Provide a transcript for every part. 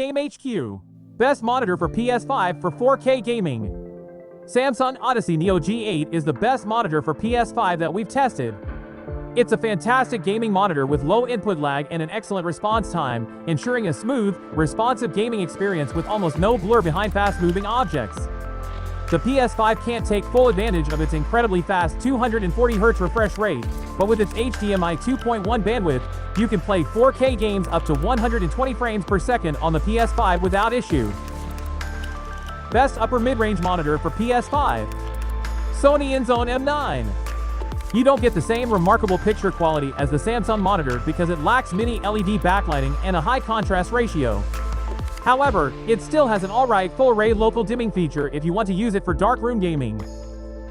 Game HQ. Best monitor for PS5 for 4K gaming. Samsung Odyssey Neo G8 is the best monitor for PS5 that we've tested. It's a fantastic gaming monitor with low input lag and an excellent response time, ensuring a smooth, responsive gaming experience with almost no blur behind fast-moving objects. The PS5 can't take full advantage of its incredibly fast 240Hz refresh rate, but with its HDMI 2.1 bandwidth, you can play 4K games up to 120 frames per second on the PS5 without issue. Best upper mid-range monitor for PS5. Sony INZONE M9. You don't get the same remarkable picture quality as the Samsung monitor because it lacks mini LED backlighting and a high contrast ratio. However, it still has an alright full-array local dimming feature if you want to use it for darkroom gaming.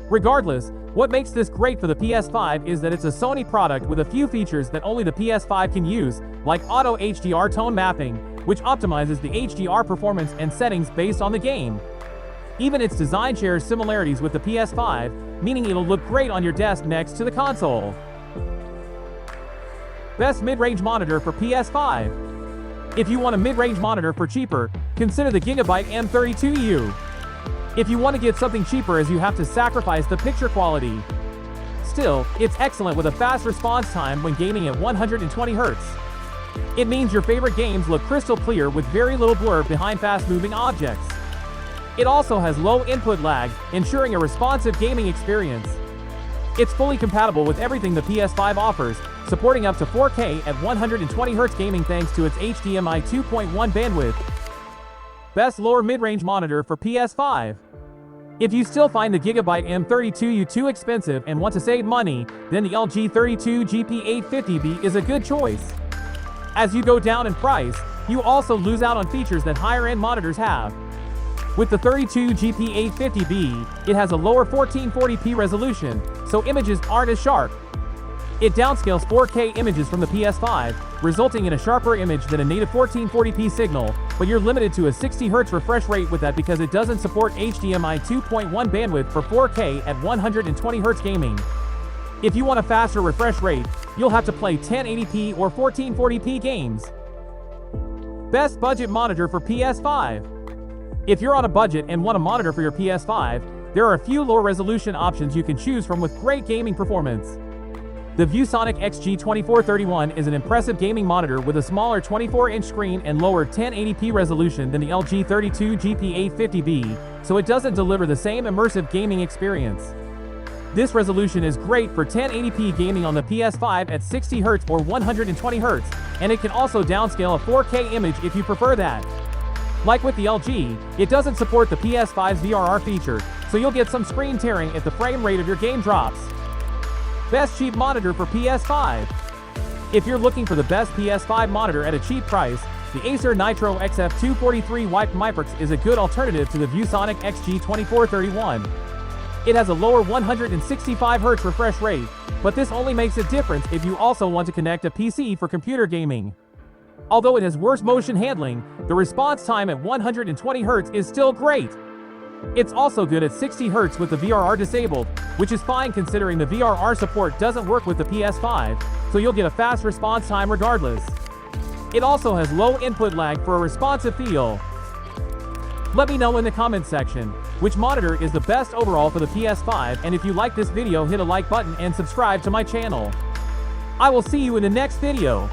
Regardless, what makes this great for the PS5 is that it's a Sony product with a few features that only the PS5 can use, like auto HDR tone mapping, which optimizes the HDR performance and settings based on the game. Even its design shares similarities with the PS5, meaning it'll look great on your desk next to the console. Best mid-range monitor for PS5. If you want a mid-range monitor for cheaper, consider the Gigabyte M32U. If you want to get something cheaper as you have to sacrifice the picture quality. Still, it's excellent with a fast response time when gaming at 120 Hz. It means your favorite games look crystal clear with very little blur behind fast-moving objects. It also has low input lag, ensuring a responsive gaming experience. It's fully compatible with everything the PS5 offers, supporting up to 4K at 120 Hz gaming thanks to its HDMI 2.1 bandwidth. Best lower mid-range monitor for PS5. If you still find the Gigabyte M32U too expensive and want to save money, then the LG 32 GP850B is a good choice. As you go down in price, you also lose out on features that higher-end monitors have. With the 32 GP850B, it has a lower 1440p resolution, so images aren't as sharp. It downscales 4K images from the PS5, resulting in a sharper image than a native 1440p signal, but you're limited to a 60Hz refresh rate with that because it doesn't support HDMI 2.1 bandwidth for 4K at 120Hz gaming. If you want a faster refresh rate, you'll have to play 1080p or 1440p games. Best budget monitor for PS5. If you're on a budget and want a monitor for your PS5, there are a few lower resolution options you can choose from with great gaming performance. The ViewSonic XG2431 is an impressive gaming monitor with a smaller 24-inch screen and lower 1080p resolution than the LG 32 GP850B, so it doesn't deliver the same immersive gaming experience. This resolution is great for 1080p gaming on the PS5 at 60Hz or 120Hz, and it can also downscale a 4K image if you prefer that. Like with the LG, it doesn't support the PS5's VRR feature, so you'll get some screen tearing if the frame rate of your game drops. Best cheap monitor for PS5. If you're looking for the best PS5 monitor at a cheap price, the Acer Nitro XF243 Pbmiiprx is a good alternative to the ViewSonic XG2431. It has a lower 165Hz refresh rate, but this only makes a difference if you also want to connect a PC for computer gaming. Although it has worse motion handling, the response time at 120 Hz is still great. It's also good at 60 Hz with the VRR disabled, which is fine considering the VRR support doesn't work with the PS5, so you'll get a fast response time regardless. It also has low input lag for a responsive feel. Let me know in the comments section which monitor is the best overall for the PS5, and if you like this video, hit a like button and subscribe to my channel. I will see you in the next video.